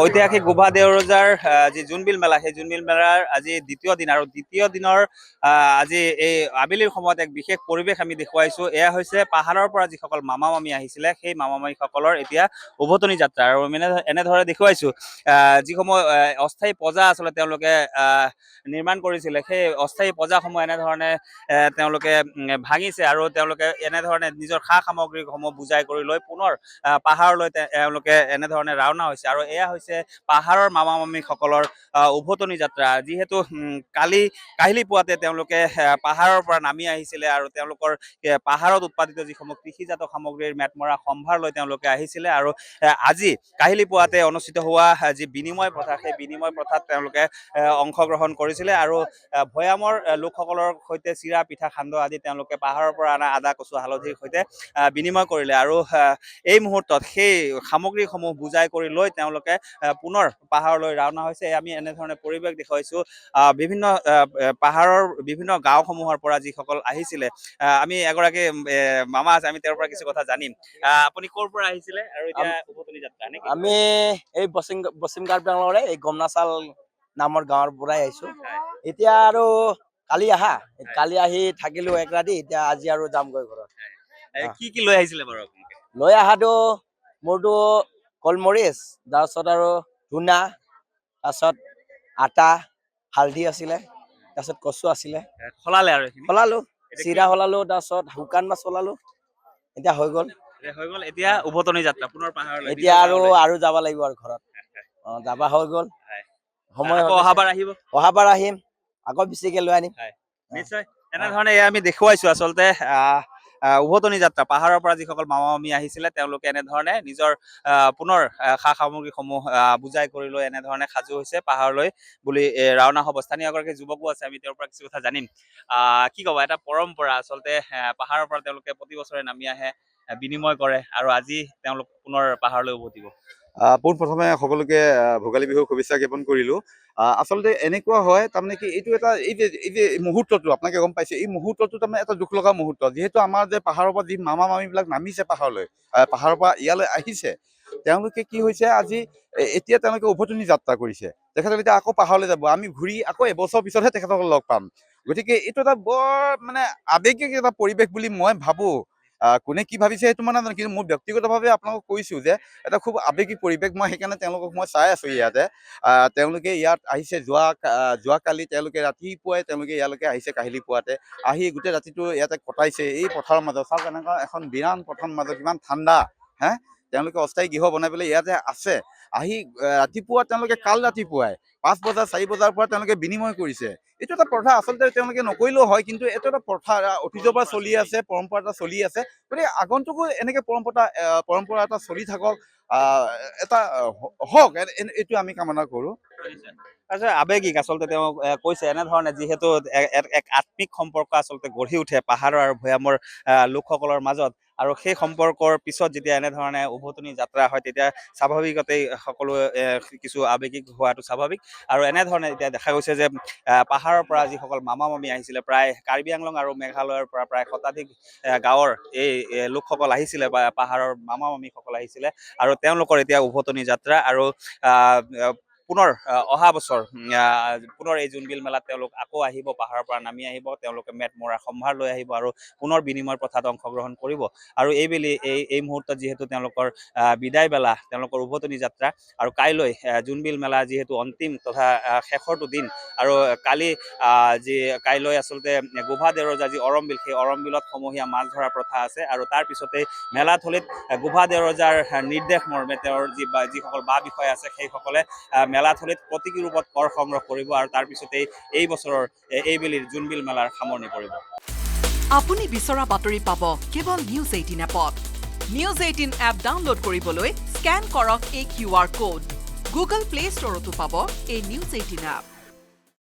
ঐতিহাসিক গোভা দেউৰজাৰ যি জোনবিল মেলা সেই জোনবিল মেলাৰ আজি দ্বিতীয় দিন আৰু দ্বিতীয় দিনৰ আজি এই আবেলিৰ সময়ত এক বিশেষ পৰিৱেশ আমি দেখুৱাইছো। এয়া হৈছে পাহাৰৰ পৰা যিসকল মামা মামী আহিছিলে সেই মামা মামীসকলৰ এতিয়া উভতনি যাত্ৰা আৰু এনেধৰণে দেখুৱাইছো যিসমূহ অস্থায়ী পজা আচলতে তেওঁলোকে নিৰ্মাণ কৰিছিলে সেই অস্থায়ী পজাসমূহ এনেধৰণে তেওঁলোকে ভাঙিছে আৰু তেওঁলোকে এনেধৰণে নিজৰ সা সামগ্ৰীসমূহ বুজাই কৰি লৈ পুনৰ পাহাৰলৈ তেওঁলোকে এনেধৰণে ৰাওনা হৈছে আৰু এয়া হৈছে পাহাৰৰ মামা মামীসকলৰ উভতনি যাত্ৰা। যিহেতু কাহিলি পুৱাতে তেওঁলোকে পাহাৰৰ পৰা নামি আহিছিলে আৰু তেওঁলোকৰ পাহাৰত উৎপাদিত যিসমূহ কৃষিজাত সামগ্ৰীৰ মেটমৰা সম্ভাৰ লৈ তেওঁলোকে আহিছিলে আৰু আজি কাহিলি পুৱাতে অনুষ্ঠিত হোৱা যি বিনিময় প্ৰথা সেই বিনিময় প্ৰথাত তেওঁলোকে অংশগ্ৰহণ কৰিছিলে আৰু ভৈয়ামৰ লোকসকলৰ সৈতে চিৰা পিঠা সান্দহ আদি তেওঁলোকে পাহাৰৰ পৰা অনা আদা কচু হালধিৰ সৈতে বিনিময় কৰিলে আৰু এই মুহূৰ্তত সেই সামগ্ৰীসমূহ বুজাই কৰি লৈ তেওঁলোকে পুনৰ পাহাৰলৈ ৰাওনা হৈছে। আমি এনেধৰণে পৰিৱেশ দেখুৱাইছো বিভিন্ন পাহাৰৰ বিভিন্ন গাঁওসমূহৰ পৰা যিসকল আহিছিলে। আমি এগৰাকী মামা আছে, আমি তেওঁৰ পৰা কিছু কথা জানিম। আপুনি ক'ৰ পৰা আহিছিলে আৰু এতিয়া উভতনি যাত্ৰা নেকি? আমি এই পশ্চিম কাৰ্বি এই গমনাচাল নামৰ গাঁৱৰ পৰাই আহিছো। এতিয়া আৰু কালি আহি থাকিলো এক ৰাতি, এতিয়া আজি আৰু যামগৈ ঘৰত। কি লৈ আহিছিলে বাৰু আপোনালোকে? লৈ অহাটো মোৰতো কলমৰিচ, তাৰপিছত আৰু ধূনা, তাৰপিছত আটা হালধি আছিলে, তাৰপিছত কচু আছিলে। খলালে আৰু খলালো, চিৰা খলালো, তাৰপিছত শুকান মাছ খলালো। এতিয়া হৈ গ'ল। এতিয়া উভতনি যাত্ৰা পুনৰ পাহাৰলৈ। এতিয়া আৰু যাব লাগিব আৰু ঘৰত। যাবা হৈ গ'ল। সময় অহাবাৰ আহিম, আকৌ বেছিকে লৈ আনিম। নিশ্চয় এনেধৰণে আমি দেখুৱাইছো আচলতে উভতনি যাত্ৰা পাহাৰৰ পৰা যিসকল মামা মামী আহিছিলে তেওঁলোকে এনেধৰণে নিজৰ পুনৰ সা সামগ্ৰীসমূহ বুজাই কৰি লৈ এনেধৰণে সাজু হৈছে পাহাৰলৈ বুলি ৰাওনা হ'ব। স্থানীয় এগৰাকী যুৱকো আছে, আমি তেওঁৰ পৰা কিছু কথা জানিম। কি ক'ব, এটা পৰম্পৰা আচলতে পাহাৰৰ পৰা তেওঁলোকে প্ৰতি বছৰে নামি আহে, বিনিময় কৰে আৰু আজি তেওঁলোক পুনৰ পাহাৰলৈ উভতিব। পোনপ্ৰথমে সকলোকে ভোগালী বিহুৰ শুভেচ্ছা জ্ঞাপন কৰিলো। আচলতে এনেকুৱা হয় তাৰমানে কি এইটো এটা এই যে মুহূৰ্তটো আপোনালোকে গম পাইছে, এই মুহূৰ্তটো তাৰমানে এটা দুখ লগা মুহূৰ্ত। যিহেতু আমাৰ যে পাহাৰৰ পৰা যি মামা মামীবিলাক নামিছে পাহাৰলৈ, পাহাৰৰ পৰা ইয়ালৈ আহিছে, তেওঁলোকে কি হৈছে আজি এতিয়া তেওঁলোকে উভতনি যাত্ৰা কৰিছে। তেখেতসকলে এতিয়া আকৌ পাহাৰলৈ যাব, আমি ঘূৰি আকৌ এবছৰ পিছতহে তেখেতসকলক লগ পাম। গতিকে এইটো এটা বৰ মানে আৱেগিক এটা পৰিৱেশ বুলি মই ভাবো। কোনে কি ভাবিছে সেইটো মানে নাজানো, কিন্তু মোৰ ব্যক্তিগতভাৱে আপোনালোকক কৈছো যে এটা খুব আৱেগিক পৰিৱেশ। মই সেইকাৰণে তেওঁলোকক মই চাই আছো ইয়াতে। তেওঁলোকে ইয়াত আহিছে যোৱাকালি তেওঁলোকে ৰাতিপুৱাই তেওঁলোকে ইয়ালৈকে আহিছে কাহিলি পুৱাতে আহি গোটেই ৰাতিটো ইয়াতে কটাইছে এই পথাৰৰ মাজত। চাওক এনেকুৱা এখন বিৰান পথাৰৰ মাজত ইমান ঠাণ্ডা, তেওঁলোকে অস্থায়ী গৃহ বনাই পেলাই ইয়াতে আছে। আহি ৰাতিপুৱা তেওঁলোকে কাল ৰাতিপুৱাই 5 বজা 4 বজাৰ পৰা তেওঁলোকে বিনিময় কৰিছে। এইটো এটা প্ৰথা, আচলতে তেওঁলোকে নকৰিলেও হয়, কিন্তু এইটো এটা প্ৰথা অতীজৰ পৰা চলি আছে, পৰম্পৰা এটা চলি আছে। গতিকে আগন্তুকো এনেকে পৰম্পৰা এটা চলি থাকক, এটা হওক, এইটো আমি কামনা কৰো। আৱেগিক আচলতে তেওঁ কৈছে এনেধৰণে, যিহেতু এক আত্মিক সম্পৰ্ক আচলতে গঢ়ি উঠে পাহাৰৰ আৰু ভৈয়ামৰ লোকসকলৰ মাজত, আৰু সেই সম্পৰ্কৰ পিছত যেতিয়া এনেধৰণে উভতনি যাত্ৰা হয় তেতিয়া স্বাভাৱিকতেই সকলো কিছু আৱেগিক হোৱাটো স্বাভাৱিক। আৰু এনেধৰণে এতিয়া দেখা গৈছে যে পাহাৰৰ পৰা যিসকল মামা মামী আহিছিলে, প্ৰায় কাৰ্বি আংলং আৰু মেঘালয়ৰ পৰা প্ৰায় শতাধিক গাঁৱৰ এই লোকসকল আহিছিলে বা পাহাৰৰ মামা মামীসকল আহিছিলে আৰু তেওঁলোকৰ এতিয়া উভতনি যাত্ৰা। আৰু পুনৰ অহা বছৰ পুনৰ এই জোনবিল মেলাত তেওঁলোক আকৌ আহিব, পাহাৰৰ পৰা নামি আহিব, তেওঁলোকে মেট মৰা সম্ভাৰ লৈ আহিব আৰু পুনৰ বিনিময় প্ৰথাত অংশগ্ৰহণ কৰিব। আৰু এই মুহূৰ্তত যিহেতু তেওঁলোকৰ বিদায় বেলা, তেওঁলোকৰ উভতনি যাত্ৰা, আৰু কাইলৈ জোনবিল মেলা যিহেতু অন্তিম তথা শেষৰটো দিন, আৰু কাইলৈ আচলতে গোভা দেউৰজাৰ যি অৰমবিল, সেই অৰমবিলত সমূহীয়া মাছ ধৰা প্ৰথা আছে। আৰু তাৰ পিছতেই মেলাথলীত গোভা দেউৰজাৰ নিৰ্দেশ মৰ্মে তেওঁৰ যিসকল বা বিষয় আছে সেইসকলে মেলাথলীত প্ৰতীকী ৰূপত কৰ সংগ্ৰহ কৰিব আৰু তাৰ পিছতেই এই বছৰৰ এইবেলিৰ জোনবিল মেলাৰ সামৰণি পৰিব। আপুনি বিচৰা বাতৰি পাব কেৱল নিউজ 18 এপত। নিউজ 18 এপ ডাউনলোড কৰিবলৈ স্কেন কৰক এই QR কোড। গুগল প্লে ষ্টৰতো পাব এই নিউজ 18 এপ।